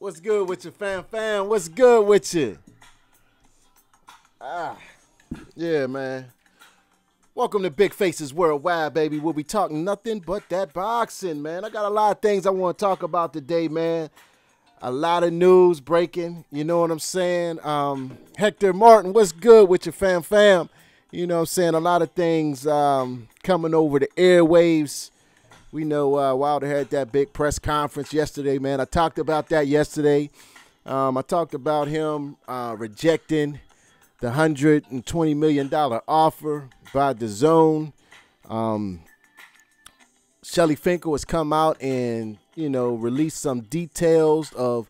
What's good with you, fam? What's good with you? Ah, yeah, man. Welcome to Big Faces Worldwide, baby. We'll be talking nothing but that boxing, man. I got a lot of things I want to talk about today, man. A lot of news breaking, you know what I'm saying? Hector Martin, what's good with you, fam? You know what I'm saying? A lot of things coming over the airwaves. We know Wilder had that big press conference yesterday, man. I talked about that yesterday. I talked about him rejecting the $120 million offer by DAZN. Shelly Finkel has come out and, released some details of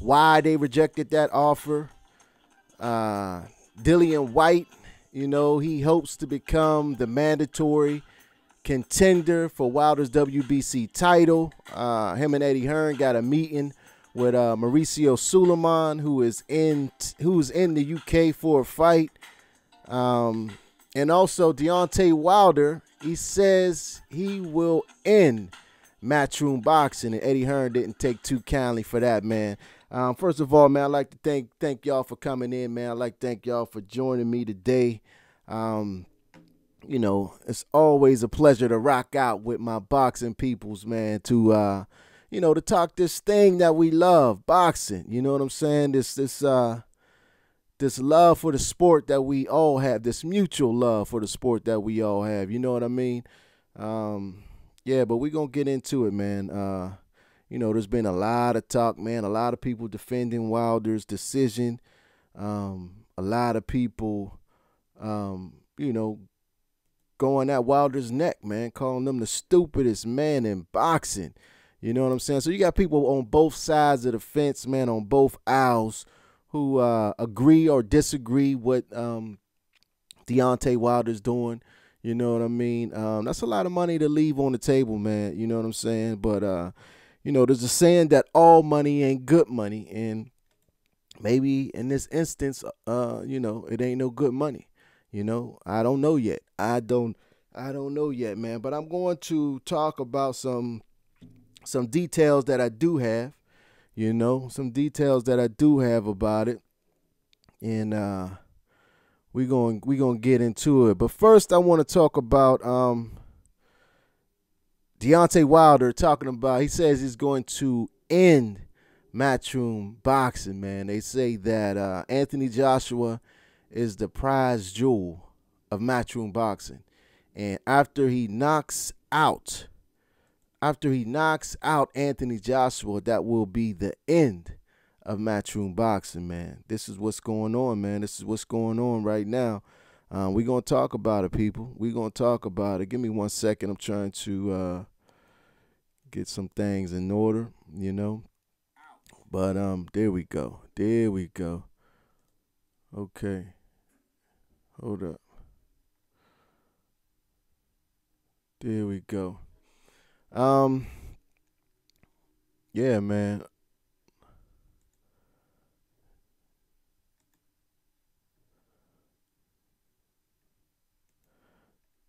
why they rejected that offer. Dillian White, he hopes to become the mandatory contender for Wilder's WBC title. Him and Eddie Hearn got a meeting with Mauricio Suleiman, who's in the UK for a fight. And also Deontay Wilder, he says he will end Matchroom boxing, and Eddie Hearn didn't take too kindly for that, man. First of all, man, I'd like to thank y'all for coming in, man. I'd like to thank y'all for joining me today. It's always a pleasure to rock out with my boxing peoples, man, to talk this thing that we love, boxing. You know what I'm saying? This love for the sport that we all have, this mutual love for the sport that we all have. You know what I mean? Yeah, but we're going to get into it, man. There's been a lot of talk, man, a lot of people defending Wilder's decision. A lot of people, going at Wilder's neck, man, calling them the stupidest man in boxing. You know what I'm saying? So you got people on both sides of the fence, man, on both aisles, who agree or disagree with Deontay Wilder's doing. You know what I mean? That's a lot of money to leave on the table, man. You know what I'm saying? But, there's a saying that all money ain't good money. And maybe in this instance, it ain't no good money. I don't know yet. I don't know yet, man. But I'm going to talk about some details that I do have. Some details that I do have about it, and we're gonna get into it. But first, I want to talk about Deontay Wilder talking about. He says he's going to end Matchroom boxing. Man, they say that Anthony Joshua is the prize jewel of Matchroom boxing, and after he knocks out Anthony Joshua, that will be the end of Matchroom boxing, man. This is what's going on, man. This is what's going on right now. We're going to talk about it, people. We're going to talk about it. Give me 1 second. I'm trying to get some things in order, But there we go. There we go. Okay. Hold up. There we go. Yeah, man.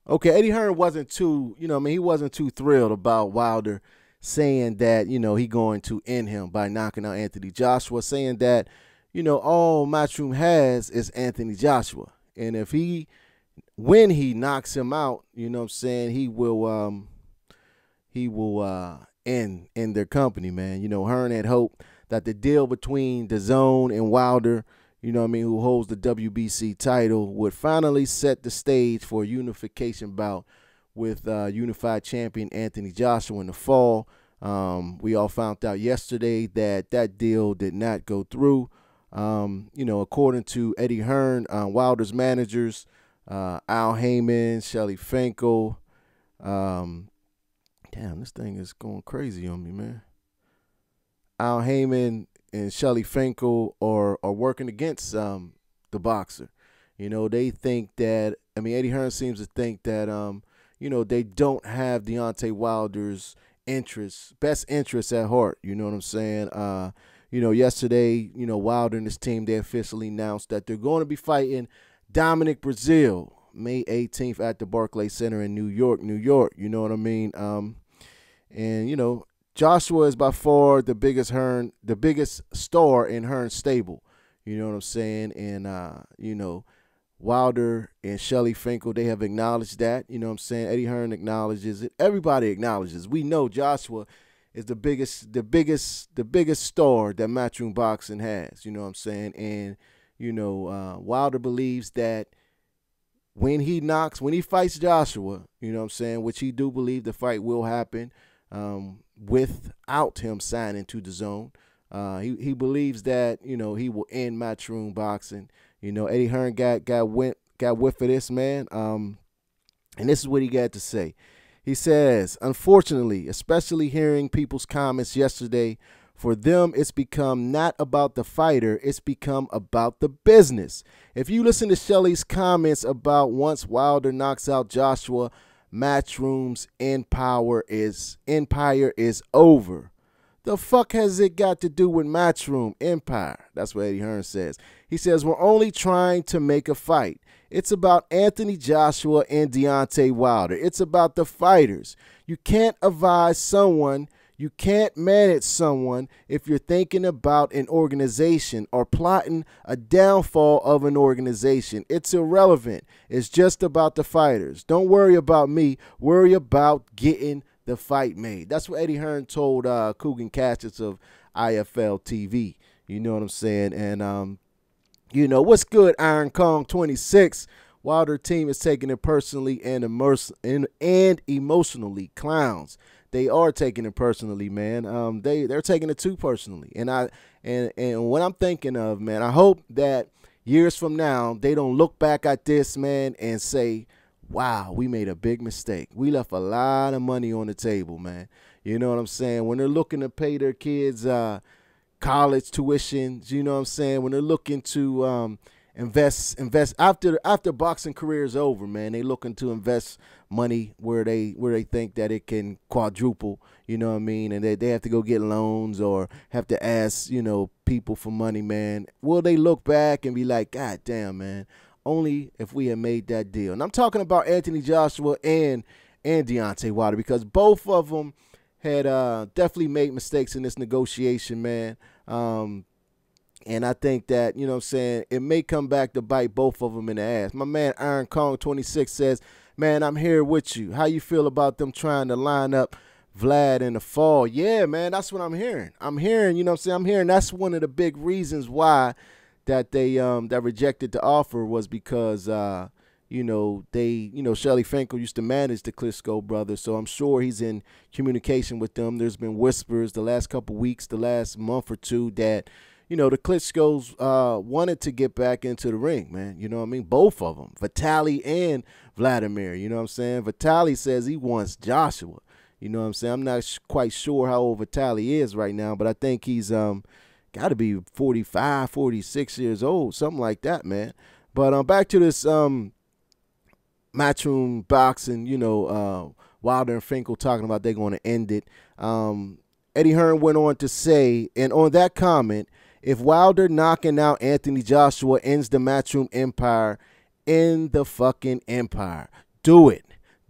Okay, Eddie Hearn wasn't too, he wasn't too thrilled about Wilder saying that, he going to end him by knocking out Anthony Joshua, saying that, all Matchroom has is Anthony Joshua. And when he knocks him out, he will end their company, man. Hearn had hoped that the deal between DAZN and Wilder, who holds the WBC title, would finally set the stage for a unification bout with unified champion Anthony Joshua in the fall. We all found out yesterday that deal did not go through. According to Eddie Hearn, Wilder's managers, Al Heyman, Shelly Finkel, damn, this thing is going crazy on me, man. Al Heyman and Shelly Finkel are working against the boxer. They think that, Eddie Hearn seems to think that, they don't have Deontay Wilder's best interests at heart. You know what I'm saying? Yesterday, Wilder and his team, they officially announced that they're going to be fighting Dominic Brazil May 18th at the Barclays Center in New York. You know what I mean? And, Joshua is by far the biggest star in Hearn's stable. You know what I'm saying? And Wilder and Shelly Finkel, they have acknowledged that. You know what I'm saying? Eddie Hearn acknowledges it. Everybody acknowledges. We know Joshua is the biggest star that Matchroom Boxing has. You know what I'm saying? And Wilder believes that when he fights Joshua, you know what I'm saying, which he do believe the fight will happen without him signing to the zone. He believes that he will end Matchroom Boxing. Eddie Hearn got whiff of this, man. And this is what he got to say. He says, unfortunately, especially hearing people's comments yesterday, for them, it's become not about the fighter, it's become about the business. If you listen to Shelly's comments about once Wilder knocks out Joshua, Matchroom's empire is over. The fuck has it got to do with Matchroom empire? That's what Eddie Hearn says. He says, we're only trying to make a fight. It's about Anthony Joshua and Deontay Wilder. It's about the fighters. You can't advise someone. You can't manage someone if you're thinking about an organization or plotting a downfall of an organization. It's irrelevant. It's just about the fighters. Don't worry about me. Worry about getting the fight made. That's what Eddie Hearn told Coogan Cassius of IFL TV. You know what I'm saying? And, what's good, Iron Kong 26? Wilder team is taking it personally and emotionally. Clowns. They are taking it personally, man. They're taking it too personally. And what I'm thinking of, man, I hope that years from now they don't look back at this, man, and say, wow, we made a big mistake. We left a lot of money on the table, man. You know what I'm saying? When they're looking to pay their kids college tuitions, you know what I'm saying? When they're looking to invest after boxing career is over, man, they looking to invest money where they think that it can quadruple, you know what I mean? And they have to go get loans or have to ask, people for money, man. Will they look back and be like, God damn, man, only if we had made that deal? And I'm talking about Anthony Joshua and Deontay Wilder, because both of them had definitely made mistakes in this negotiation, man. And I think that, you know what I'm saying, it may come back to bite both of them in the ass. My man Iron Kong 26 says, man, I'm here with you. How you feel about them trying to line up Vlad in the fall? Yeah, man, that's what I'm hearing. I'm hearing, you know what I'm saying, I'm hearing that's one of the big reasons why that they that rejected the offer, was because Shelly Finkel used to manage the Klitschko brothers, so I'm sure he's in communication with them. There's been whispers the last couple weeks, the last month or two, that the Klitschkos wanted to get back into the ring, man. You know what I mean? Both of them, Vitaly and Vladimir. You know what I'm saying? Vitaly says he wants Joshua. You know what I'm saying? I'm not quite sure how old Vitaly is right now, but I think he's got to be 45, 46 years old, something like that, man. But back to this Matchroom Boxing, Wilder and Finkel talking about they're going to end it. Eddie Hearn went on to say, and on that comment, if Wilder knocking out Anthony Joshua ends the Matchroom empire, end the fucking empire. Do it.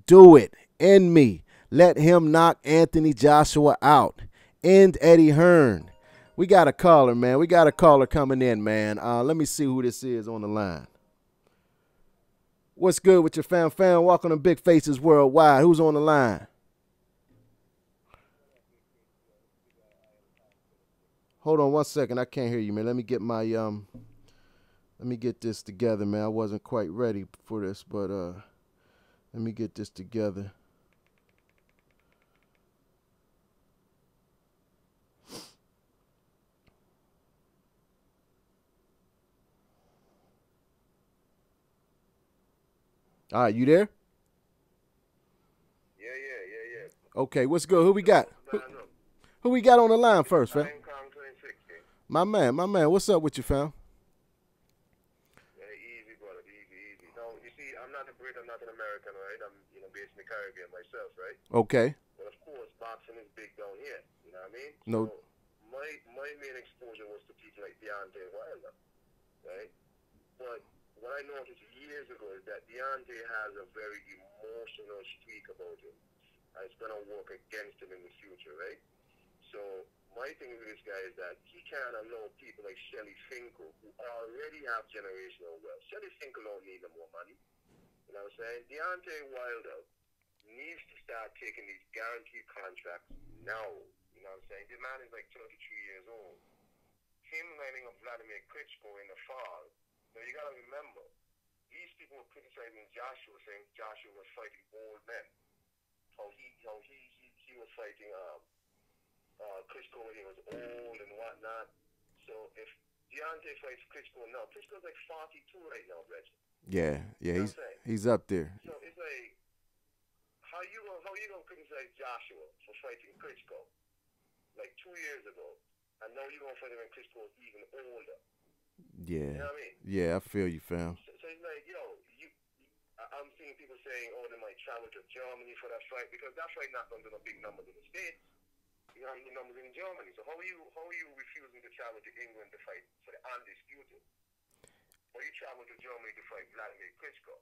Do it. End me. Let him knock Anthony Joshua out. End Eddie Hearn. We got a caller, man. We got a caller coming in, man. Let me see who this is on the line. What's good with your fam? Welcome to Big Faces Worldwide. Who's on the line? Hold on 1 second. I can't hear you, man. Let me get my let me get this together, man. I wasn't quite ready for this, but let me get this together. All right, you there? Yeah. Okay, what's good? Who we got? Who we got on the line first, fam? My man. What's up with you, fam? Yeah, easy, brother. Easy. Now, you see, I'm not a Brit, I'm not an American, right? I'm, based in the Caribbean myself, right? Okay. But of course, boxing is big down here. You know what I mean? No. So my main exposure was to people like Deontay Wilder, right? But what I noticed years ago is that Deontay has a very emotional streak about him. And it's going to work against him in the future, right? So my thing with this guy is that he can't allow people like Finkel, who already have generational wealth. Finkel don't need no more money. You know what I'm saying? Deontay Wilder needs to start taking these guaranteed contracts now. You know what I'm saying? The man is like 33 years old. Him lining up Vladimir Klitschko in the fall. Now you gotta remember, these people were criticizing Joshua, saying Joshua was fighting old men. How he was fighting Klitschko when he was old and whatnot. So if Deontay fights Klitschko now, Klitschko's like 42 right now, Reggie. Yeah, you know he's up there. So it's like, how you gonna criticize Joshua for fighting Klitschko like 2 years ago, and now you're gonna fight him when Klitschko's even older? Yeah, you know what I mean? Yeah, I feel you, fam. So it's like, I'm seeing people saying, oh, they might travel to Germany for that fight, because that fight not going to do no big numbers in the States. You got the numbers in Germany. So how are you refusing to travel to England to fight for the undisputed? Or you travel to Germany to fight Vladimir Klitschko?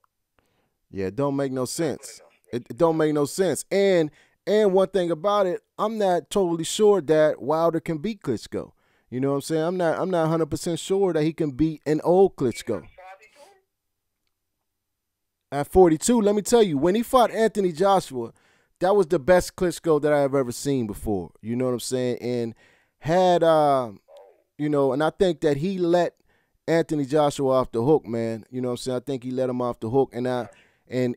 Yeah, it don't make no sense. It don't make no sense. And one thing about it, I'm not totally sure that Wilder can beat Klitschko. You know what I'm saying? I'm not 100% sure that he can beat an old Klitschko. At 42, let me tell you, when he fought Anthony Joshua, that was the best Klitschko that I have ever seen before. You know what I'm saying? And had, and I think that he let Anthony Joshua off the hook, man. You know what I'm saying? I think he let him off the hook. And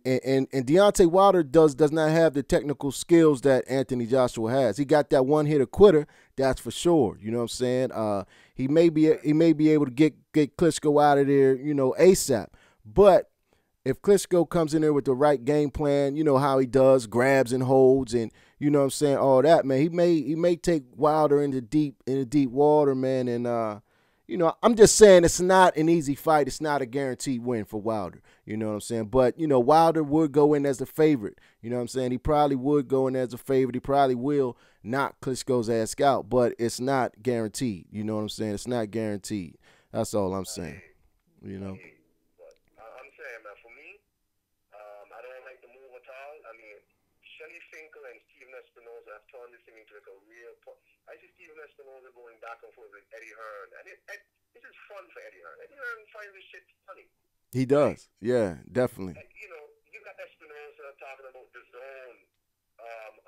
Deontay Wilder does not have the technical skills that Anthony Joshua has. He got that one-hitter quitter, that's for sure. You know what I'm saying? He may be able to get Klitschko out of there, ASAP. But if Klitschko comes in there with the right game plan, you know how he does, grabs and holds, and you know what I'm saying, all that, man. He may take Wilder into deep water, man. And I'm just saying it's not an easy fight. It's not a guaranteed win for Wilder. You know what I'm saying? But Wilder would go in as a favorite. You know what I'm saying? He probably would go in as a favorite. He probably will knock Klitschko's ass out, but it's not guaranteed. You know what I'm saying? It's not guaranteed. That's all I'm saying. Finkel and Steven Espinosa have turned this thing into like a real. I see Steven Espinosa going back and forth with Eddie Hearn, and this is fun for Eddie Hearn. Eddie Hearn finds this shit funny. He does, yeah, definitely. You got Espinosa talking about the zone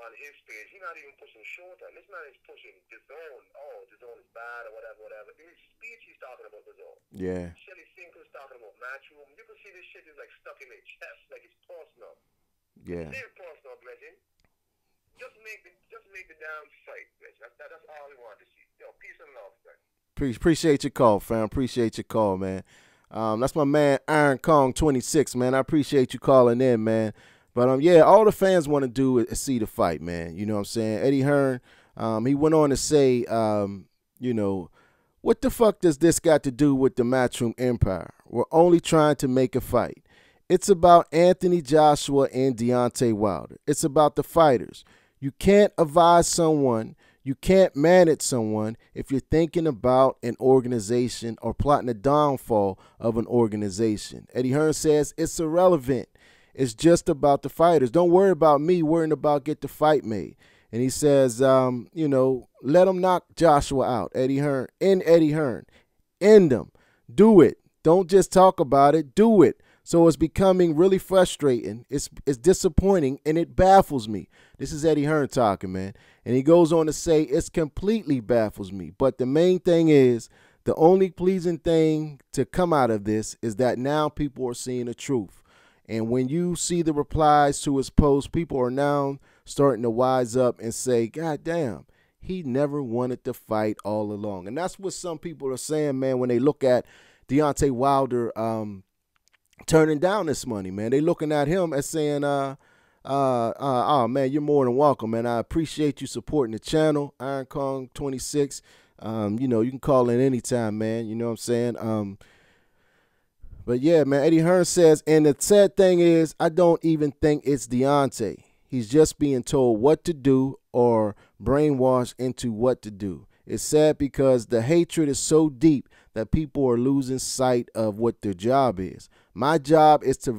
on his page. He's not even pushing Showtime. This man is pushing the zone. Oh, the zone is bad or whatever. In his speech, he's talking about the zone. Yeah. Shelly Finkel's talking about Matchroom. You can see this shit is like stuck in their chest, like it's personal. Yeah. It's personal, Bledging. Just make the damn fight, Bledging. That's all we want to see. Peace and love, man. Appreciate your call, fam. Appreciate your call, man. That's my man Iron Kong 26, man. I appreciate you calling in, man. But yeah, all the fans want to do is see the fight, man. You know what I'm saying? Eddie Hearn, he went on to say, what the fuck does this got to do with the Matchroom Empire? We're only trying to make a fight. It's about Anthony Joshua and Deontay Wilder. It's about the fighters. You can't advise someone, you can't manage someone if you're thinking about an organization or plotting the downfall of an organization. Eddie Hearn says it's irrelevant. It's just about the fighters. Don't worry about me worrying about get the fight made. And he says, let him knock Joshua out. Eddie Hearn. End Eddie Hearn. End him. Do it. Don't just talk about it. Do it. So it's becoming really frustrating. It's disappointing, and it baffles me. This is Eddie Hearn talking, man. And he goes on to say, it's completely baffles me. But the main thing is, the only pleasing thing to come out of this is that now people are seeing the truth. And when you see the replies to his post, people are now starting to wise up and say, God damn, he never wanted to fight all along. And that's what some people are saying, man, when they look at Deontay Wilder turning down this money, man. They looking at him as saying, oh, man, you're more than welcome, man. I appreciate you supporting the channel, Iron Kong 26. You can call in anytime, man. You know what I'm saying? But yeah, man, Eddie Hearn says, and the sad thing is, I don't even think it's Deontay. He's just being told what to do or brainwashed into what to do. It's sad because the hatred is so deep that people are losing sight of what their job is. My job is to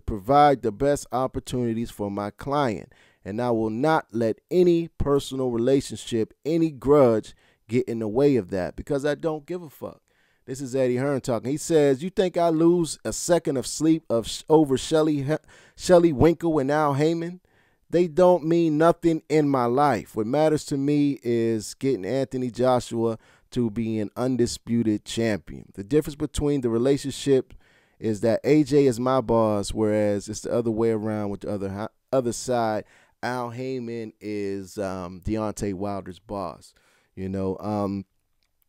provide the best opportunities for my client, and I will not let any personal relationship, any grudge get in the way of that because I don't give a fuck. This is Eddie Hearn talking. He says, "You think I lose a second of sleep over Shelley Winkle and Al Heyman? They don't mean nothing in my life. What matters to me is getting Anthony Joshua to be an undisputed champion. The difference between the relationship is that AJ is my boss, whereas it's the other way around with the other side. Al Heyman is Deontay Wilder's boss. You know,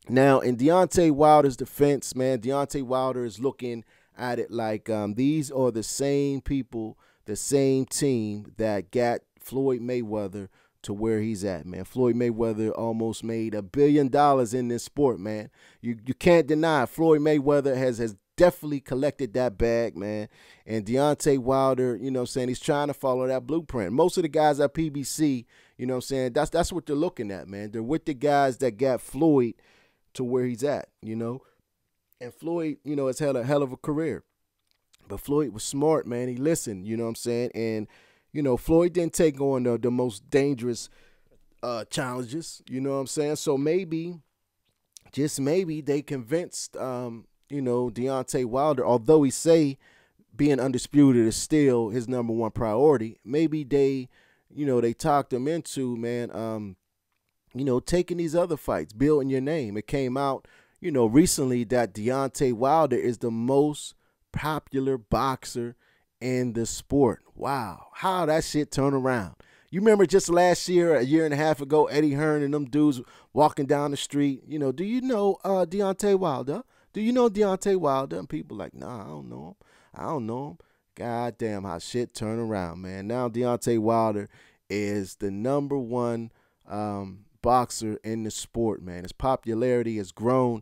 now, in Deontay Wilder's defense, man, Deontay Wilder is looking at it like these are the same people, the same team that got Floyd Mayweather to where he's at, man. Floyd Mayweather almost made $1 billion in this sport, man. You can't deny it. Floyd Mayweather has definitely collected that bag, man. And Deontay Wilder, you know what I'm saying, he's trying to follow that blueprint. Most of the guys at PBC, you know what I'm saying, that's what they're looking at, man. They're with the guys that got Floyd to where he's at, you know. And Floyd, you know, has had a hell of a career. But Floyd was smart, man. He listened, you know what I'm saying? And, you know, Floyd didn't take on the most dangerous challenges, you know what I'm saying? So maybe, just maybe, they convinced, you know, Deontay Wilder, although he say being undisputed is still his number one priority, maybe they, you know, they talked him into, man, you know, taking these other fights, building your name. It came out, you know, recently that Deontay Wilder is the most popular boxer in the sport. Wow. How that shit turn around. You remember just last year, a year and a half ago, Eddie Hearn and them dudes walking down the street, you know, do you know Deontay Wilder? Do you know Deontay Wilder? And people like, nah, I don't know him. I don't know him. God damn, how shit turn around, man. Now Deontay Wilder is the number one boxer in the sport, man. His popularity has grown.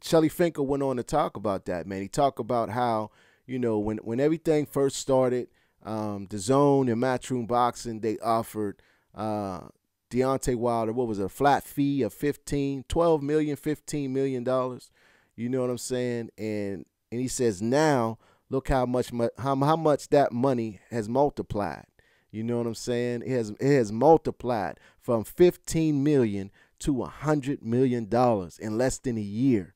Shelly Finkel went on to talk about that, man. He talked about how, you know, when everything first started, the Zone and Matchroom Boxing, they offered Deontay Wilder, what was it, a flat fee of $12 million, $15 million. You know what I'm saying? And he says now, look how much that money has multiplied. You know what I'm saying? It has multiplied from $15 million to $100 million in less than a year.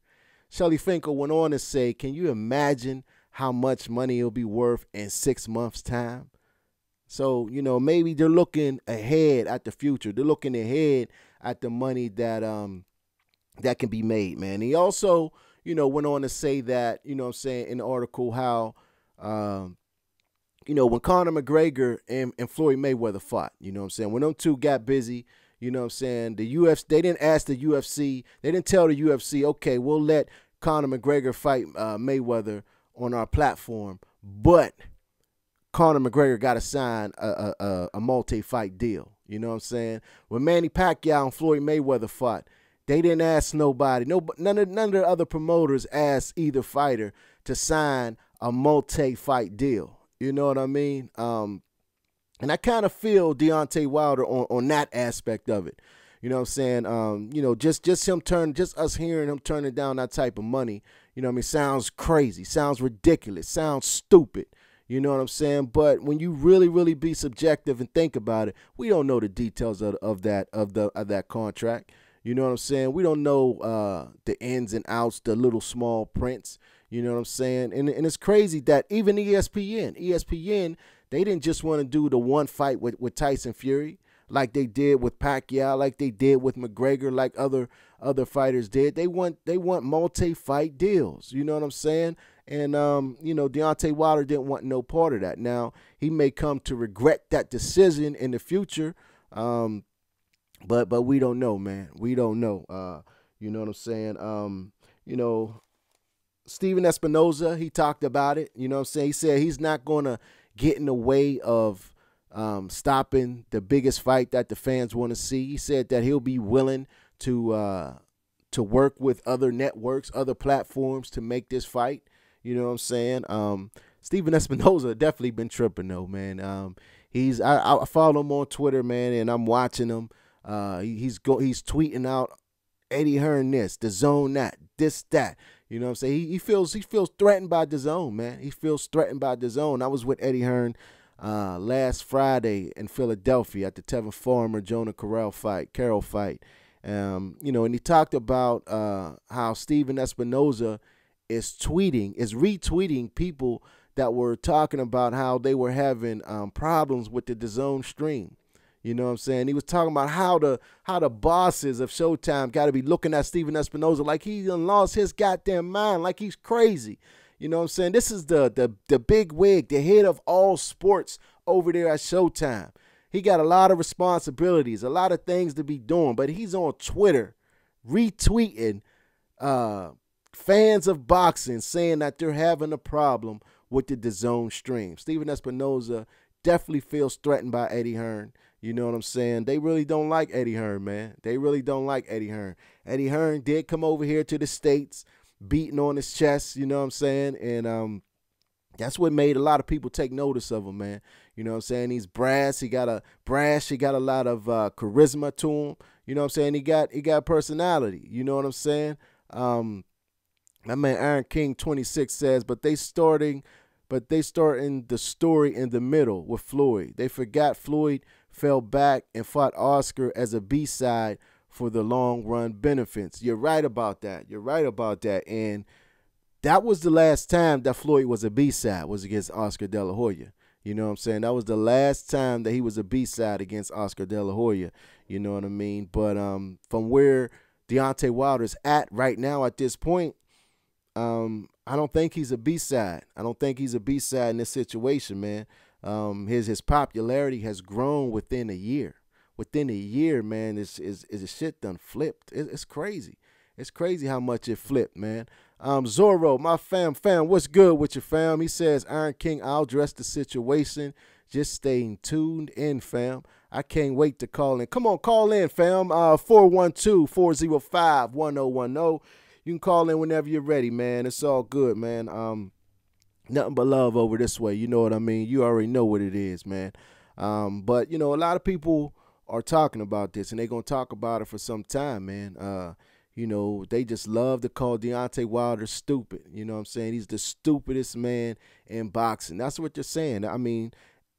Shelly Finkel went on to say, can you imagine how much money it'll be worth in 6 months' time? So, you know, maybe they're looking ahead at the future. They're looking ahead at the money that that can be made, man. He also, you know, went on to say that, you know what I'm saying, in the article how you know, when Conor McGregor and Floyd Mayweather fought, you know what I'm saying, when them two got busy, you know what I'm saying, the UFC, they didn't ask the UFC, they didn't tell the UFC, okay, we'll let Conor McGregor fight Mayweather on our platform, but Conor McGregor got to sign a multi-fight deal. You know what I'm saying? When Manny Pacquiao and Floyd Mayweather fought, they didn't ask nobody. None of the other promoters asked either fighter to sign a multi-fight deal. You know what I mean? And I kind of feel Deontay Wilder on that aspect of it. You know what I'm saying? You know, just us hearing him turning down that type of money, you know what I mean, sounds crazy, sounds ridiculous, sounds stupid. You know what I'm saying? But when you really, really be subjective and think about it, we don't know the details of that contract. You know what I'm saying? We don't know the ins and outs, the little small prints. You know what I'm saying? And it's crazy that even ESPN, they didn't just want to do the one fight with Tyson Fury like they did with Pacquiao, like they did with McGregor, like other fighters did. They want multi-fight deals. You know what I'm saying? And you know, Deontay Wilder didn't want no part of that. Now he may come to regret that decision in the future, but we don't know, man. We don't know. You know what I'm saying? You know, Steven Espinoza, he talked about it. You know what I'm saying? He said he's not going to get in the way of stopping the biggest fight that the fans want to see. He said that he'll be willing to work with other networks, other platforms to make this fight. You know what I'm saying? Steven Espinoza definitely been tripping though, man. I follow him on Twitter, man, and I'm watching him. He's tweeting out Eddie Hearn this, the Zone that, this that. You know what I'm saying? He feels threatened by the Zone, man. He feels threatened by the Zone. I was with Eddie Hearn last Friday in Philadelphia at the Tevin Farmer Jonah Carroll fight. And he talked about how Steven Espinoza is retweeting people that were talking about how they were having problems with the DAZN stream. You know what I'm saying? He was talking about how the bosses of Showtime got to be looking at Steven Espinoza like he done lost his goddamn mind, like he's crazy. You know what I'm saying? This is the big wig, the head of all sports over there at Showtime. He got a lot of responsibilities, a lot of things to be doing, but he's on Twitter retweeting fans of boxing saying that they're having a problem with the DAZN stream. Steven Espinoza definitely feels threatened by Eddie Hearn. You know what I'm saying? They really don't like Eddie Hearn, man. They really don't like Eddie Hearn. Eddie Hearn did come over here to the States, beating on his chest, you know what I'm saying? And that's what made a lot of people take notice of him, man. You know what I'm saying? He's brass. He got a lot of charisma to him. You know what I'm saying? He got personality. You know what I'm saying? My man Iron King 26 says, but they starting the story in the middle with Floyd. They forgot Floyd fell back and fought Oscar as a B-side for the long run benefits. You're right about that. And that was the last time that Floyd was a B-side, was against Oscar De La Hoya. You know what I'm saying? That was the last time that he was a B-side against Oscar De La Hoya. You know what I mean? But from where Deontay Wilder's at right now at this point, I don't think he's a B-side. I don't think he's a B-side in this situation, man. His popularity has grown within a year. Within a year, man, is shit done flipped. It's crazy. It's crazy how much it flipped, man. Zorro, my fam, what's good with your fam? He says, Iron King, I'll address the situation. Just staying tuned in, fam. I can't wait to call in. Come on, call in, fam. 412-405-1010. You can call in whenever you're ready, man. It's all good, man. Nothing but love over this way. You know what I mean? You already know what it is, man. But, a lot of people are talking about this, and they're going to talk about it for some time, man. They just love to call Deontay Wilder stupid. You know what I'm saying? He's the stupidest man in boxing. That's what they're saying. I mean,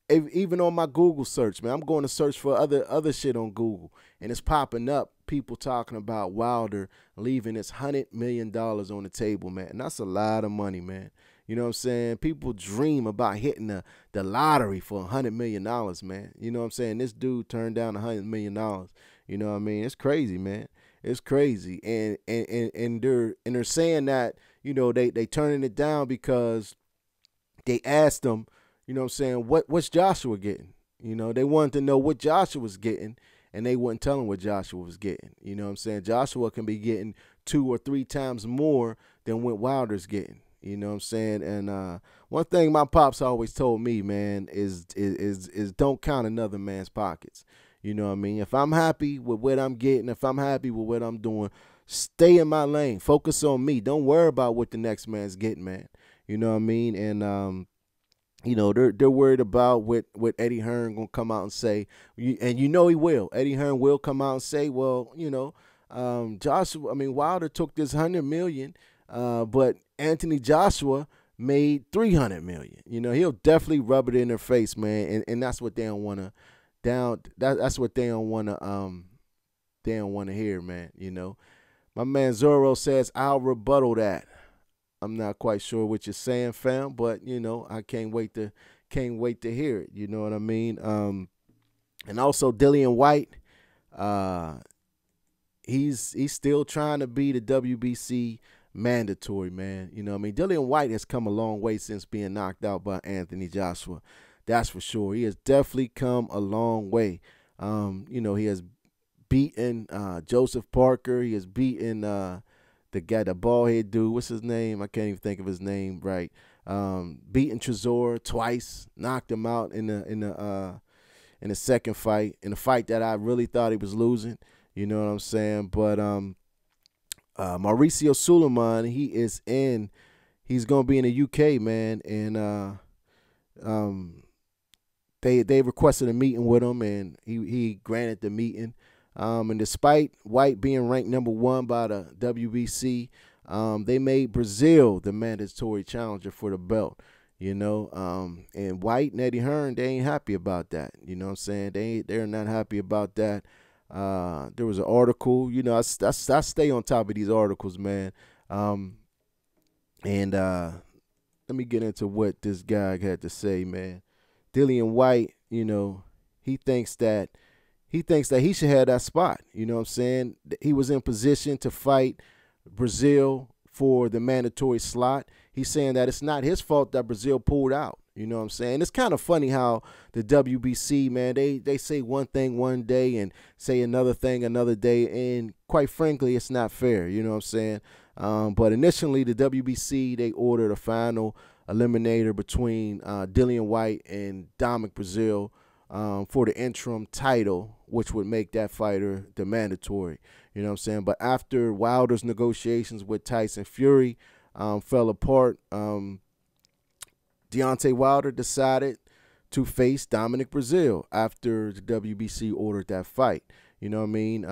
even on my Google search, man, I'm going to search for other shit on Google, and it's popping up people talking about Wilder leaving his $100 million on the table, man. And that's a lot of money, man. You know what I'm saying? People dream about hitting the lottery for $100 million, man. You know what I'm saying? This dude turned down $100 million. You know what I mean? It's crazy, man. It's crazy. And they're saying that, they turning it down because they asked him, you know what I'm saying, what's Joshua getting? They wanted to know what Joshua was getting, and they wouldn't tell him what Joshua was getting. You know what I'm saying? Joshua can be getting 2 or 3 times more than what Wilder's getting. You know what I'm saying? And one thing my pops always told me, man, is don't count another man's pockets. You know what I mean? If I'm happy with what I'm getting, if I'm happy with what I'm doing, stay in my lane. Focus on me. Don't worry about what the next man's getting, man. You know what I mean? And they're worried about what Eddie Hearn gonna come out and say, and he will. Eddie Hearn will come out and say, well, Wilder took this $100 million, but Anthony Joshua made $300 million. He'll definitely rub it in their face, man, and that's what they don't want to. That's what they don't want to. They don't want to hear, man. My man Zorro says, I'll rebuttal that. I'm not quite sure what you're saying, fam, but I can't wait to hear it. You know what I mean? And also Dillian White, he's still trying to be the WBC mandatory, man. You know what I mean? Dillian White has come a long way since being knocked out by Anthony Joshua. That's for sure. He has definitely come a long way. He has beaten Joseph Parker. He has beaten the guy, the bald head dude. What's his name? I can't even think of his name right. Beaten Trezor twice. Knocked him out in the second fight. In a fight that I really thought he was losing. You know what I'm saying? But Mauricio Suleiman, he's gonna be in the UK, man, and they requested a meeting with him, and he granted the meeting. And despite White being ranked #1 by the WBC, they made Brazil the mandatory challenger for the belt. you know. And White and Eddie Hearn, they ain't happy about that. You know what I'm saying? They're not happy about that. There was an article, you know, I stay on top of these articles, man. And let me get into what this guy had to say, man. Dillian White, you know, he thinks that he should have that spot. You know what I'm saying? He was in position to fight Brazil for the mandatory slot. He's saying that it's not his fault that Brazil pulled out. You know what I'm saying? It's kind of funny how the WBC, man, they say one thing one day and say another thing another day, and quite frankly, it's not fair. You know what I'm saying? But initially, the WBC, they ordered a final eliminator between Dillian White and Dominic Brazil for the interim title, which would make that fighter the mandatory. You know what I'm saying? But after Wilder's negotiations with Tyson Fury fell apart, Deontay Wilder decided to face Dominic Brazil after the WBC ordered that fight. You know what I mean?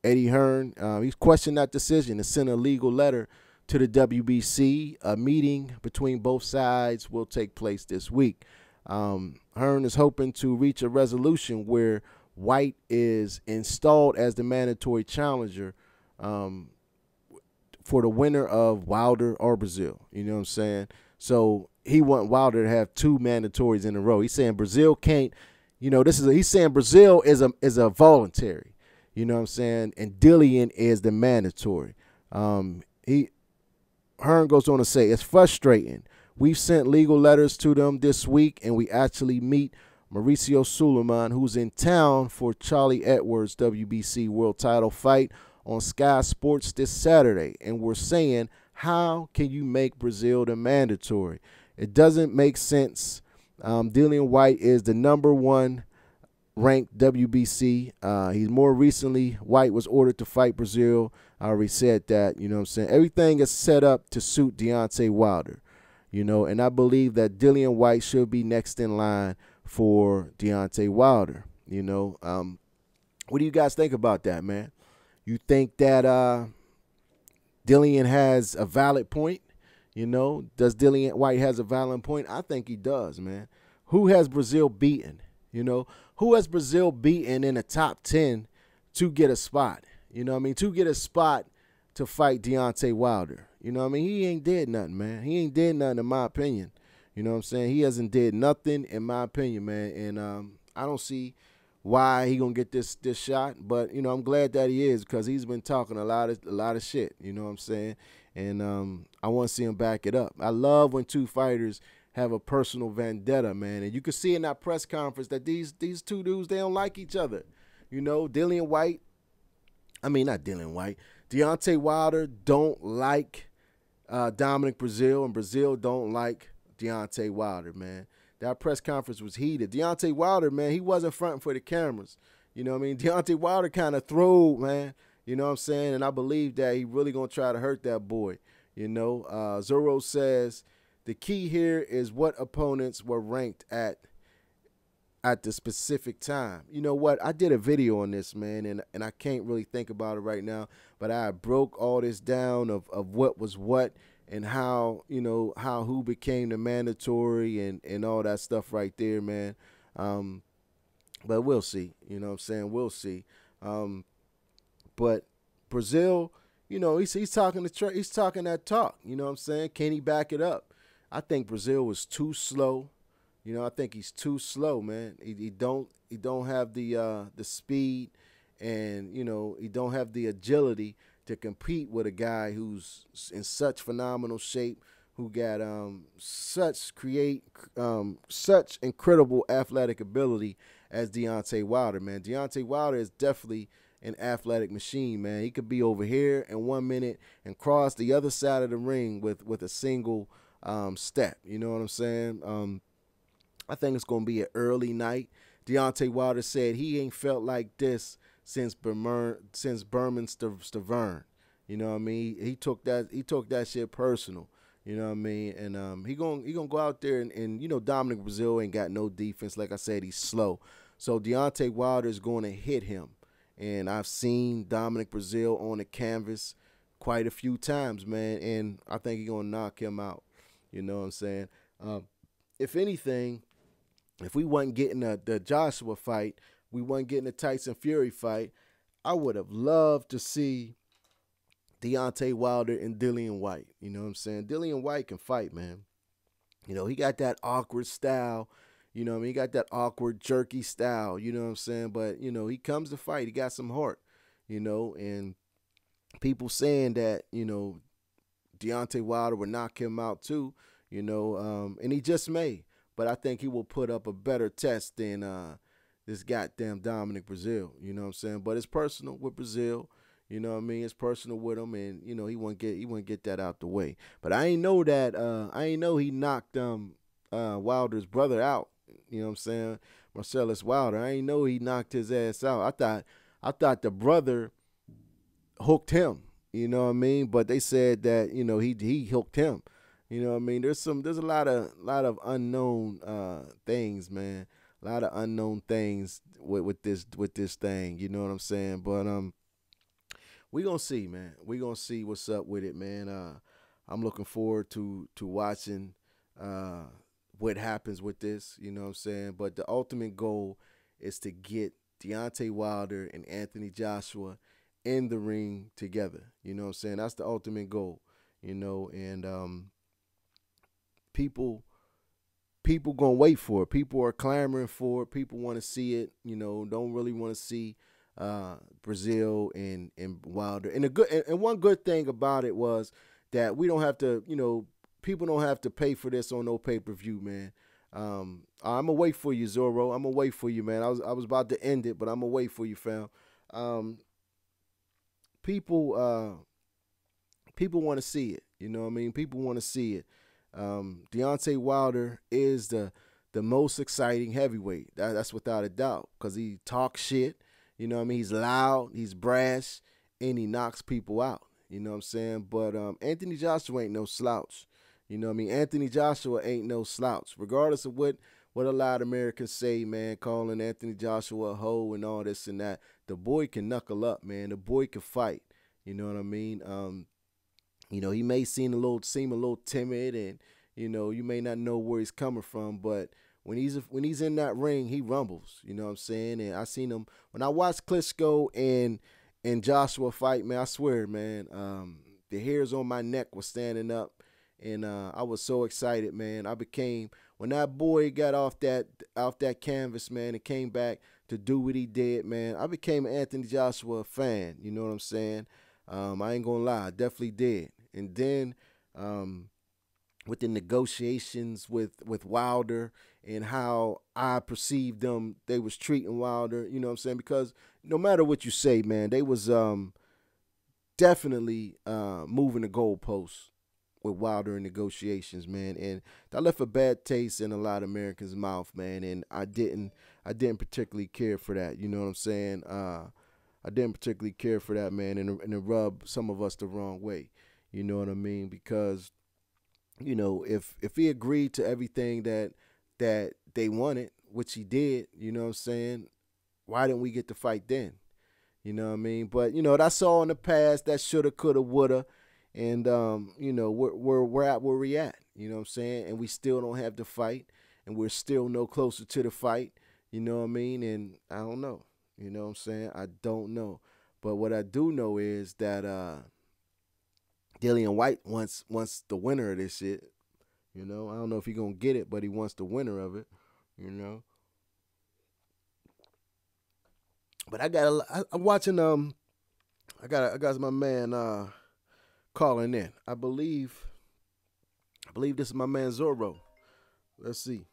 Eddie Hearn, he's questioned that decision and sent a legal letter to the WBC. A meeting between both sides will take place this week. Hearn is hoping to reach a resolution where White is installed as the mandatory challenger for the winner of Wilder or Brazil. You know what I'm saying? So he want Wilder to have two mandatories in a row. He's saying Brazil can't, you know, he's saying Brazil is a voluntary. You know what I'm saying? And Dillian is the mandatory. Hearn goes on to say, it's frustrating. We've sent legal letters to them this week, and we actually meet Mauricio Suleiman, who's in town for Charlie Edwards' WBC world title fight on Sky Sports this Saturday. And we're saying, how can you make Brazil the mandatory? It doesn't make sense. Dillian White is the #1 ranked WBC. He's more recently, White was ordered to fight Brazil. I already said that, you know what I'm saying? Everything is set up to suit Deontay Wilder, you know, and I believe that Dillian White should be next in line for Deontay Wilder, you know. What do you guys think about that, man? You think that Dillian has a valid point? You know, does Dillian White has a valid point? I think he does, man. Who has Brazil beaten? You know, who has Brazil beaten in the top 10 to get a spot? You know what I mean? To get a spot to fight Deontay Wilder. You know what I mean? He ain't did nothing, man. He ain't did nothing in my opinion. You know what I'm saying? He hasn't did nothing in my opinion, man. And I don't see why he gonna get this shot. But, you know, I'm glad that he is, because he's been talking a lot of shit. You know what I'm saying? And I want to see him back it up. I love when two fighters have a personal vendetta, man. And you can see in that press conference that these two dudes, they don't like each other. You know, not Dillian White. Deontay Wilder don't like Dominic Brazil, and Brazil don't like Deontay Wilder, man. That press conference was heated. Deontay Wilder, man, he wasn't fronting for the cameras. You know what I mean? Deontay Wilder kind of throwed, man. You know what I'm saying? And I believe that he really going to try to hurt that boy. You know, Zorro says, the key here is what opponents were ranked at the specific time. You know what? I did a video on this, man, and I can't really think about it right now, but I broke all this down of what was what and how, you know, how who became the mandatory and all that stuff right there, man. But we'll see. You know what I'm saying? We'll see. But Brazil, you know, he's talking that talk. You know what I'm saying? Can he back it up? I think Brazil was too slow. You know, I think he's too slow, man. He don't have the speed, and, you know, he don't have the agility to compete with a guy who's in such phenomenal shape, who got such incredible athletic ability as Deontay Wilder, man. Deontay Wilder is definitely an athletic machine, man. He could be over here in 1 minute and cross the other side of the ring with a single step. You know what I'm saying? I think it's going to be an early night. Deontay Wilder said he ain't felt like this since Berman Stavern. You know what I mean? He took that shit personal. You know what I mean? And he gonna go out there and you know, Dominic Brazil ain't got no defense. Like I said, he's slow. So Deontay Wilder is going to hit him. And I've seen Dominic Brazil on the canvas quite a few times, man. And I think he's going to knock him out. You know what I'm saying? If anything, if we wasn't getting the Joshua fight, we wasn't getting the Tyson Fury fight, I would have loved to see Deontay Wilder and Dillian White. You know what I'm saying? Dillian White can fight, man. You know, he got that awkward style. You know what I mean? He got that awkward, jerky style. You know what I'm saying? But, you know, he comes to fight. He got some heart, you know, and people saying that, you know, Deontay Wilder would knock him out too, you know, and he just may. But I think he will put up a better test than this goddamn Dominic Brazil. You know what I'm saying? But it's personal with Brazil. You know what I mean? It's personal with him, and you know he wouldn't get that out the way. But I ain't know that. I ain't know he knocked Wilder's brother out. You know what I'm saying? Marcellus Wilder. I ain't know he knocked his ass out. I thought the brother hooked him. You know what I mean? But they said that, you know, he hooked him. You know what I mean? There's a lot of unknown things, man. A lot of unknown things with this thing. You know what I'm saying? But we gonna see, man. We gonna see what's up with it, man. I'm looking forward to watching what happens with this. You know what I'm saying? But the ultimate goal is to get Deontay Wilder and Anthony Joshua in the ring together. You know what I'm saying? That's the ultimate goal. You know, and people gonna wait for it. People are clamoring for it. People want to see it. You know, don't really want to see Brazil and Wilder. And one good thing about it was that we don't have to, you know, people don't have to pay for this on no pay-per-view, man. I'm gonna wait for you, Zorro. I'm gonna wait for you, man. I was about to end it, but I'm gonna wait for you, fam. People want to see it. You know what I mean? People want to see it. Deontay Wilder is the most exciting heavyweight. That's without a doubt, because he talks shit. You know what I mean? He's loud, he's brash, and he knocks people out. You know what I'm saying? But Anthony Joshua ain't no slouch. You know what I mean? Anthony Joshua ain't no slouch. Regardless of what a lot of Americans say, man, calling Anthony Joshua a hoe and all this and that, the boy can knuckle up, man. The boy can fight. You know what I mean? You know, he may seem a little timid, and you know, you may not know where he's coming from, but when he's in that ring, he rumbles. You know what I'm saying? And I seen him when I watched Klitschko and Joshua fight, man. I swear, man, the hairs on my neck was standing up, and I was so excited, man. When that boy got off that canvas, man, and came back to do what he did, man, I became an Anthony Joshua fan. You know what I'm saying? I ain't gonna lie, I definitely did. And then with the negotiations with Wilder and how I perceived them, they was treating Wilder, you know what I'm saying? Because no matter what you say, man, they was definitely moving the goalposts with Wilder in negotiations, man. And that left a bad taste in a lot of Americans' mouth, man. And I didn't particularly care for that, you know what I'm saying? I didn't particularly care for that, man, and it rubbed some of us the wrong way. You know what I mean? Because, you know, if he agreed to everything that they wanted, which he did, you know what I'm saying, why didn't we get to fight then? You know what I mean? But, you know, that's all in the past. That shoulda, coulda, woulda. And, you know, we're at where we at. You know what I'm saying? And we still don't have the fight. And we're still no closer to the fight. You know what I mean? And I don't know. You know what I'm saying? I don't know. But what I do know is that Dillian White wants the winner of this shit. You know, I don't know if he's going to get it, but he wants the winner of it. You know? But I'm watching, I got my man calling in. I believe this is my man Zorro. Let's see.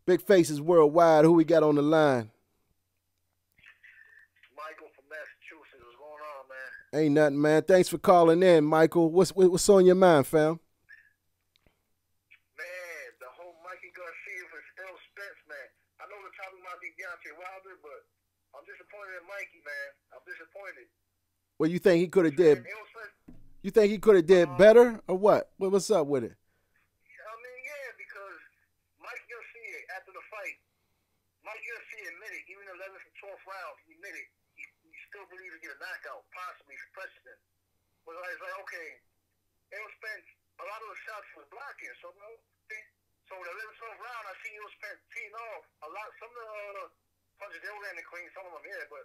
Big Faces Worldwide. Who we got on the line? Michael from Massachusetts. What's going on, man? Ain't nothing, man. Thanks for calling in, Michael. What's on your mind, fam? Man, the whole Mikey Garcia versus Errol Spence, man. I know we're talking about the Deontay Wilder, but I'm disappointed in Mikey, man. I'm disappointed. Well, you think he could have did? You think he could have did better, or what? What's up with it? I mean, yeah, because Mikey Garcia, after the fight, Mikey Garcia admitted, even in the 11th and 12th round, he admitted he still believed to get a knockout, possibly for precedent. But I was like, okay, Errol Spence a lot of the shots he was blocking. So, so the 11th round, I see he was teeing off a lot. Some of the punches they were landing clean, some of them but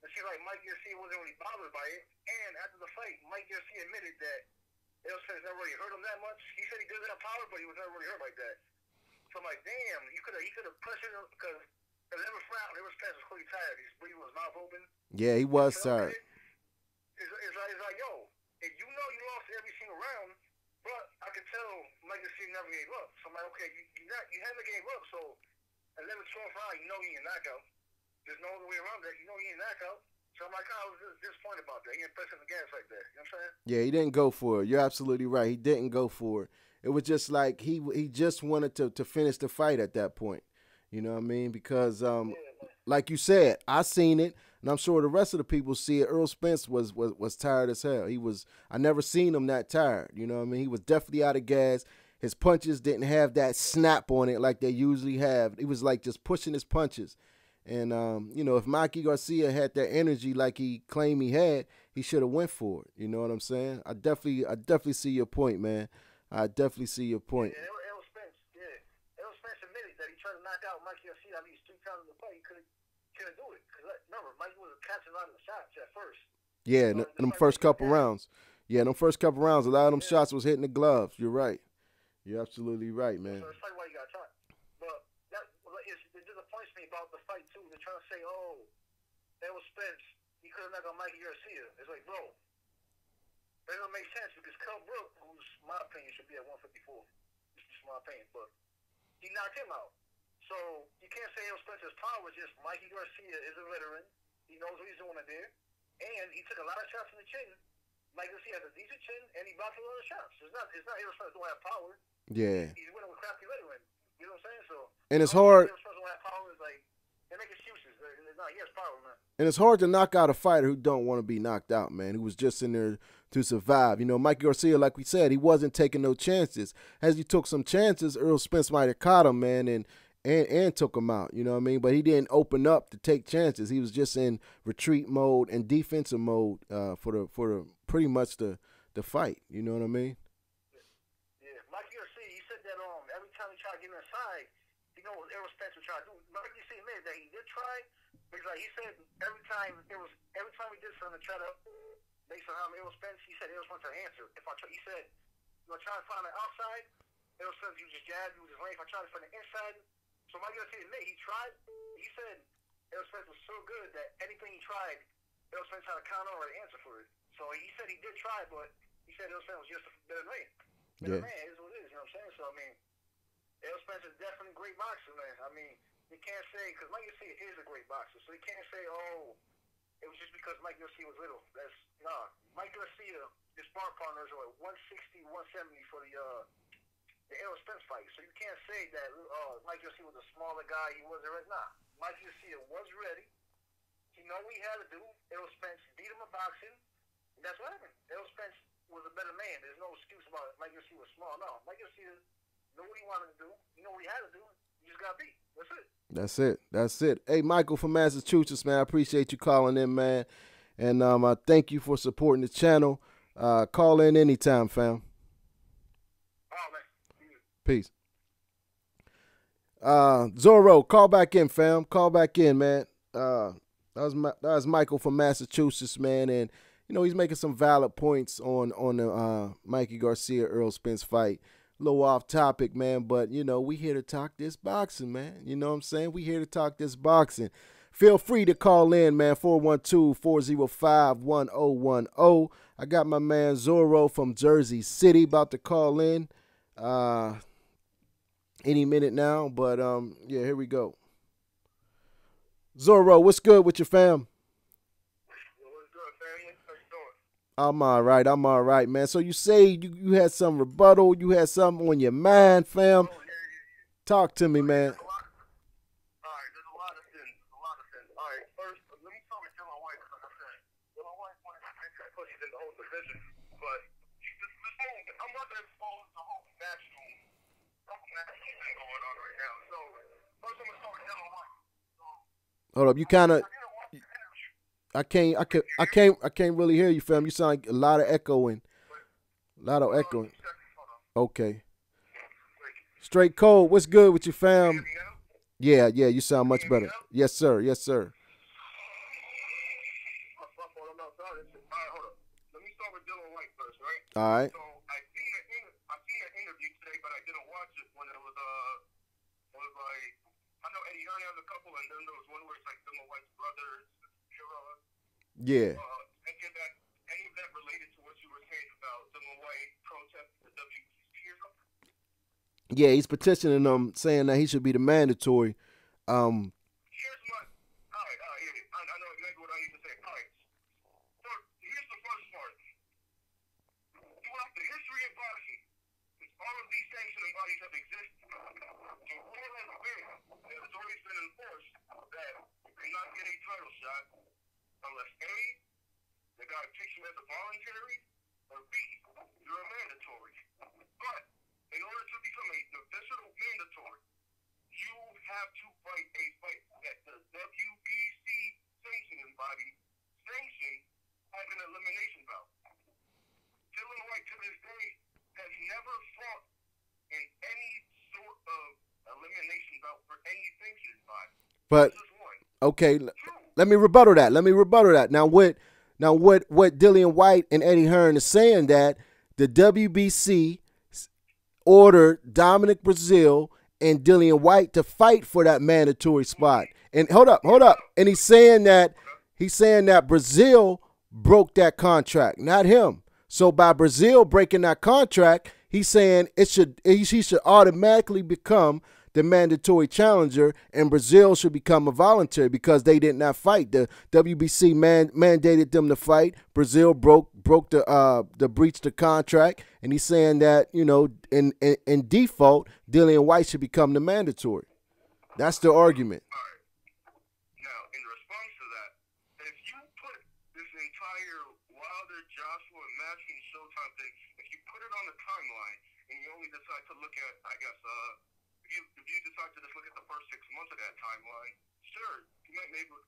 it seemed like Mike Garcia wasn't really bothered by it. And after the fight, Mike Garcia admitted that Errol Spence never really hurt him that much. He said he does have power, but he was never really hurt like that. So I'm like, damn, he could have pressured him because the 11th round, Errol Spence was clearly tired. He's breathing with his mouth open. Yeah, he was tired. It's like, yo, if you know you lost every single round, but I could tell Mike Garcia never gave up. So I'm like, okay, you haven't gave up. So 11th, 12th round, you know he ain't knockout. There's no other way around that. You know he ain't knockout. So I'm like, I was just disappointed about that. He ain't pressing the gas like that. You know what I'm saying? Yeah, he didn't go for it. You're absolutely right. He didn't go for it. It was just like he just wanted to finish the fight at that point. You know what I mean? Because like you said, I seen it, and I'm sure the rest of the people see it. Errol Spence was tired as hell. I never seen him that tired. You know what I mean? He was definitely out of gas. His punches didn't have that snap on it like they usually have. He was like just pushing his punches. And, you know, if Mikey Garcia had that energy like he claimed he had, he should have went for it. You know what I'm saying? I definitely see your point, man. I definitely see your point. Yeah, Errol Spence admitted that he tried to knock out Mikey Garcia at least 3 times in the fight. He couldn't do it. Because remember, Mikey was catching a lot of the shots at first. Yeah, in them first couple rounds. Yeah, in them first couple rounds, a lot of them shots was hitting the gloves. You're right. You're absolutely right, man. So that's probably why he got shot. But it disappoints me about the fight, too. They're trying to say, oh, Errol Spence, he could have knocked out Mikey Garcia. It's like, bro, that doesn't make sense because Kell Brook, who's, in my opinion, should be at 154. This is my opinion, but he knocked him out. So you can't say Errol Spence's power is just Mikey Garcia is a veteran. He knows what he's doing in there. And he took a lot of shots in the chin. Mikey Garcia has a decent chin, and he blocked a lot of shots. It's not Errol Spence don't have power. Yeah. He's winning with crafty veteran. You know what I'm saying? So, and it's hard. Errol Spence don't have power. It's like, they make excuses. He has power, man. And it's hard to knock out a fighter who don't want to be knocked out, man, who was just in there to survive. You know, Mikey Garcia, like we said, he wasn't taking no chances. As he took some chances, Errol Spence might have caught him, man, and took him out, you know what I mean? But he didn't open up to take chances. He was just in retreat mode and defensive mode for the pretty much the fight. You know what I mean? Yeah, Mikey Garcia, he said that every time he tried to get inside, you know what Errol Spence would try to do. Mikey Garcia admitted that he did try, because like he said every time he did something to try to based on how Errol Spence, he said Errol Spence would answer. He said, you know, try to find the outside, Errol Spence you just jab, you just lane. If I try to find the inside. So Mike Garcia admitted he tried. He said Errol Spence was so good that anything he tried, Errol Spence had a counter or an answer for it. So he said he did try, but he said Errol Spence was just a better man. Better man is what it is, you know what I'm saying? So, I mean, Errol Spence is definitely a great boxer, man. I mean, you can't say, because Mike Garcia is a great boxer, so you can't say, oh, it was just because Mike Garcia was little. That's, nah. Mike Garcia, his sparring partners are like 160, 170 for the Errol Spence fight. So you can't say that Mike Garcia was a smaller guy. He wasn't ready. Nah. Mike Garcia was ready. He knew what he had to do. Errol Spence beat him in boxing. And that's what happened. Errol Spence was a better man. There's no excuse about it. Mike Garcia was small. No. Mike Garcia knew what he wanted to do. He knew what he had to do. He just got beat. That's it. That's it. Hey, Michael from Massachusetts, man. I appreciate you calling in, man. And I thank you for supporting the channel. Call in anytime, fam. Peace. Zorro, call back in, fam. Call back in, man. That was Michael from Massachusetts, man, and you know he's making some valid points on the Mikey Garcia Errol Spence fight. A little off topic, man, but you know we here to talk this boxing, man. You know what I'm saying? We here to talk this boxing. Feel free to call in, man. 412-405-1010. I got my man Zorro from Jersey City about to call in. Any minute now, but yeah, here we go. Zorro, what's good with your fam? What's good, fam? How you doing? I'm all right, man. So you say you had some rebuttal, you had something on your mind, fam. Oh, yeah. Talk to me, man. All right, there's a lot of things. All right, first, let me talk to my wife, like I said. My wife wanted to make sure she's in the whole division, but I'm not going to expose the whole Matchroom. Going on right now. So, first I'm going to talk to my wife. Hold up, you kind of. I can't really hear you, fam. You sound like a lot of echoing. A lot of echoing. Okay. Straight cold. What's good with you, Can you hear fam? me now? Yeah, yeah, you sound Can you much hear me better. now? Yes, sir. Yes, sir. I'm outside. All right, hold up. Let me start with Dylan White first, right? All right. So I seen an interview today, but I didn't watch it when it was like I know Eddie Hearn has a couple, and then there was one where it's like Dylan White's brother, Yeah. any of that related to what you were saying about Dylan White protesting the WBC or something? Yeah, he's petitioning them, saying that he should be the mandatory. Um, Here's my. All right, yeah, I know exactly what I need to say. All right. So here's the first part. Throughout the history of boxing, all of these sanctioning bodies have existed. The rule has been, and it's always been enforced, that you cannot get a title shot unless A, the guy picks you as a voluntary, or B, you're a mandatory. But in order to become an official mandatory, you have to fight a fight that the WBC sanctioning body sanctioned as an elimination bout. Dylan White to this day has never fought in any sort of elimination bout for any sanctioning body. but This is one. okay, Two. let me rebuttal that. Now what Dillian White and Eddie Hearn is saying that the WBC ordered Dominic Brazil and Dillian White to fight for that mandatory spot. And hold up. And he's saying that Brazil broke that contract, not him. So by Brazil breaking that contract, he's saying he should automatically become the mandatory challenger, and Brazil should become a voluntary because they did not fight. The WBC mandated them to fight. Brazil broke the breached the contract, and he's saying that in default, Dillian White should become the mandatory. That's the argument. All right. Now, in response to that, if you put this entire Wilder, Joshua, Matchroom Showtime thing, if you put it on the timeline and you only decide to look at, I guess, if you decide to just look at the first 6 months of that timeline, sure, you might be able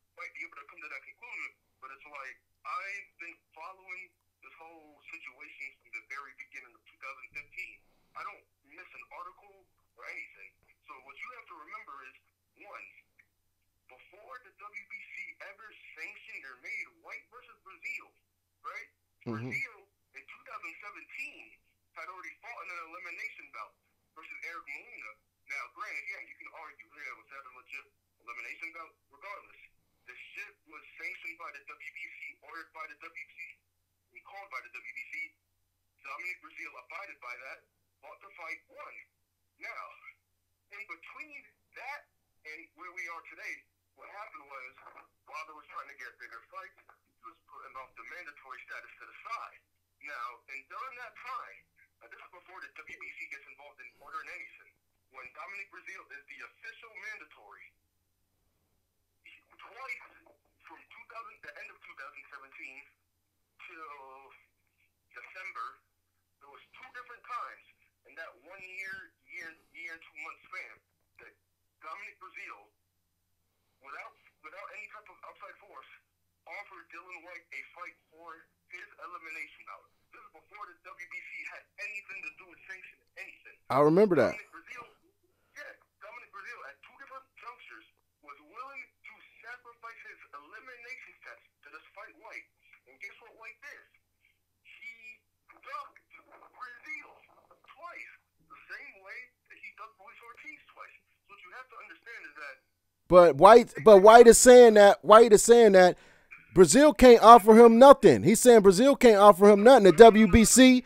to come to that conclusion, but it's like, I've been following this whole situation from the very beginning of 2015. I don't miss an article or anything. So what you have to remember is, one, before the WBC ever sanctioned or made White versus Brazil, right? Mm-hmm. Brazil in 2017 had already fought in an elimination bout versus Eric Molina. Now, granted, yeah, you can argue, was that a legit elimination bout? Regardless, the shit was sanctioned by the WBC, ordered by the WBC, and called by the WBC. Dominic Brazil abided by that, fought the fight, won. Now, in between that and where we are today, what happened was, Wilder was trying to get bigger fights, he was putting off the mandatory status to the side. Now, and during that time, this is before the WBC gets involved in ordering anything, when Dominic Brazil is the official mandatory, twice from the end of 2017 till December, there was 2 different times in that 1 year and 2 month span that Dominic Brazil, without any type of outside force, offered Dylan White a fight for his elimination bout. This is before the WBC had anything to do with sanctioning anything. I remember that. Dominic Brazil at 2 different junctures was willing to sacrifice his elimination test to just fight White. And guess what White did? He ducked Brazil twice, the same way that he ducked Luis Ortiz twice. So what you have to understand is that. But White is saying that Brazil can't offer him nothing. He's saying Brazil can't offer him nothing. The WBC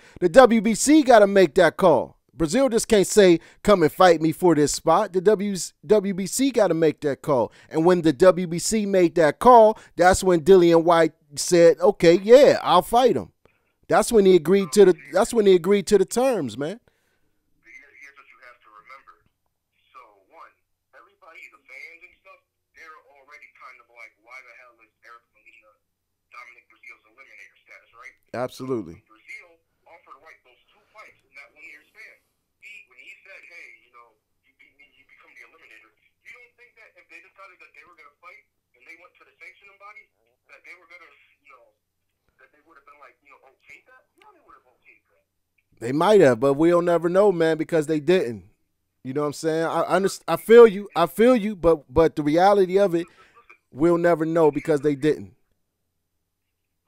got to make that call. Brazil just can't say, come and fight me for this spot. The WBC got to make that call. And when the WBC made that call, that's when Dillian White said, okay, yeah, I'll fight him. That's when he agreed to the terms, man. Here's what you have to remember. So, one, everybody, the fans and stuff, they're already kind of like, why the hell is Eric Molina Dominic Brazil's eliminator status, right? Absolutely. So Brazil offered White those 2 fights in that 1 year span. When he said, hey, you beat me, you become the eliminator, you don't think that if they decided that they were going to fight and they went to the sanctioning body, that they were going to, that they would have been like, okay that? No, they would have okayed that. They might have, but we'll never know, man, because they didn't. You know what I'm saying? I feel you. I feel you, but the reality of it, Listen, we'll never know here's because the they thing. didn't.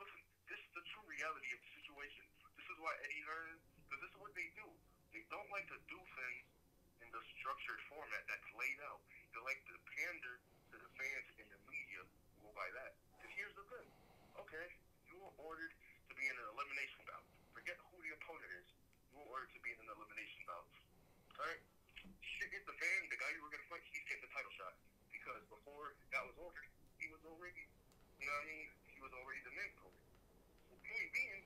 Listen, this is the true reality of the situation. This is why Eddie Hearn, because this is what they do. They don't like to do things in the structured format that's laid out. They like to pander to the fans and the media who go by that. Because here's the thing. Okay, you were ordered to be in an elimination bout. Forget who the opponent is. You were ordered to be in an elimination bout. All right? Shit hit the fan. The guy you were going to fight, he's getting the title shot. Because before that was ordered, he was already, you know what I mean? He was already the mandatory. The point being,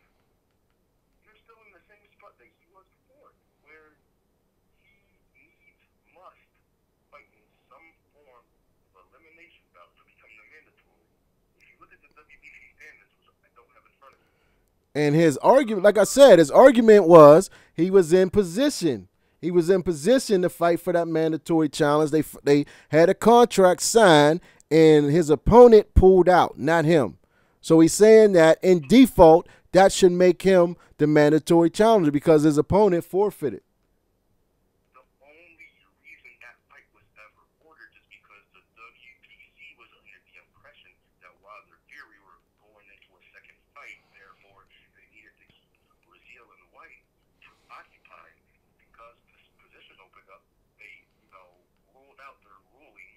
you're still in the same spot that he was before, where he must fight in some form of elimination bout to become the mandatory. If you look at the WBC standards, which I don't have in front of me, And his argument, like I said, his argument was he was in position. He was in position to fight for that mandatory challenge. They had a contract signed, and his opponent pulled out, not him. So he's saying that in default, that should make him the mandatory challenger because his opponent forfeited. the only reason that fight was ever ordered is because the WBC was under the impression that Wilder Fury were going into a second fight, therefore they needed to keep Brazil and White occupied because this position opened up. They, ruled out their ruling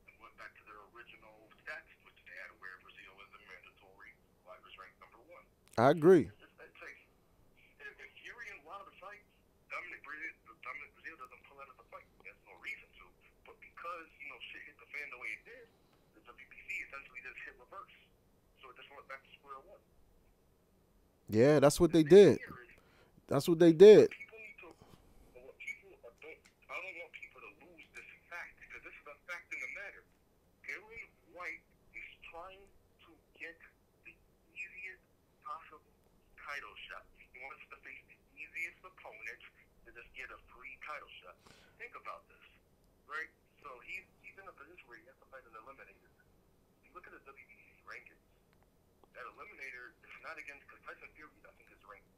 and went back to their original stats, which they had where Brazil was the mandatory, Wilder's ranked #1. I agree. It's like if Fury and Wilder fight, Dominic Brazil doesn't pull out of the fight. There's no reason to. But because, shit hit the fan the way it did, the WBC essentially just hit reverse. So it just went back to square one. Yeah, that's what The they thing did. here is, That's what they what did. people need to, what people don't, I don't want people to lose this fact because this is a fact in the matter. Dillian White is trying to get the easiest possible title shot. He wants to face the easiest opponent to just get a free title shot. Think about this, right? So he's in a position where he has to fight an eliminator. You look at the WBC rankings. That eliminator is not against, because Tyson Fury, I think, is ranked